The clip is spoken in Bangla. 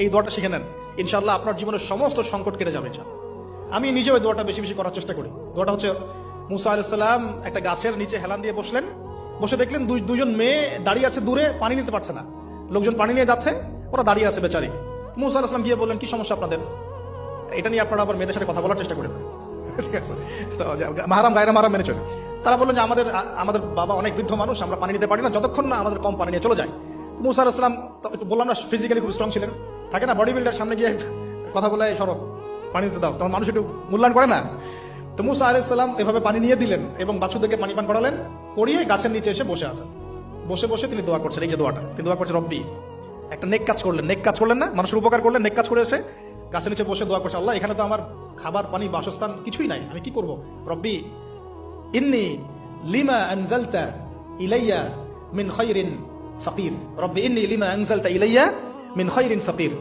এই দোয়াটা শিখে নেন, ইনশাআল্লাহ আপনার জীবনের সমস্ত সংকট কেটে যাবে। আমি নিজেও এই দোয়াটা বেশি বেশি করার চেষ্টা করি। দোয়াটা হচ্ছে, মুসা আলাইহিস সালাম একটা গাছের নিচে হেলান দিয়ে বসলেন, বসে দেখলেন দুজন মেয়ে দাঁড়িয়ে আছে দূরে, পানি নিতে পারছে না। লোকজন পানি নিয়ে যাচ্ছে, ওরা দাঁড়িয়ে আছে বেচারি। মুসা আলাইহিস সালাম গিয়ে বললেন, কি সমস্যা আপনাদের? এটা নিয়ে আপনারা আবার মেয়েদের সাথে কথা বলার চেষ্টা করেন। ঠিক আছে, তো মাহারাম গায়রা মাহারাম মেনে চলে। তারা বললেন যে আমাদের বাবা অনেক বৃদ্ধ মানুষ, আমরা পানি নিতে পারি না যতক্ষণ না আমাদের কম পানি নিয়ে চলে যায়। মুসা আলাইহিস সালাম একটু বললাম না, ফিজিক্যালি খুব স্ট্রং ছিলেন, থাকে না বডি বিল্ডার, সামনে গিয়ে কথা বলে সরো পানি দিতে দাও, তখন মানুষ একটু মূল্যায়ন করে না। তো মুসা আলাইহিস সালাম এভাবে পানি নিয়ে দিলেন এবং বাছুরদেরকে পানি পান করালেন, করিয়ে গাছের নিচে এসে বসে আছেন। বসে বসে তিনি দোয়া করছেন, এই যে দোয়াটা তিনি দোয়া করছেন, রব্বি, একটা নেক কাজ করলেন না, মানুষের উপকার করলেন, নেক কাজ করে এসে গাছের নিচে বসে দোয়া করছে, আল্লাহ এখানে তো আমার খাবার পানি বাসস্থান কিছুই নাই, আমি কি করব? রব্বি ইন্নী লিমা আনজালতা ইলাইয়া মিন খায়রিন ফাকির, রব্বি ইন্নী লিমা আনজালতা ইলাইয়া মিন খায়রিন ফাকির।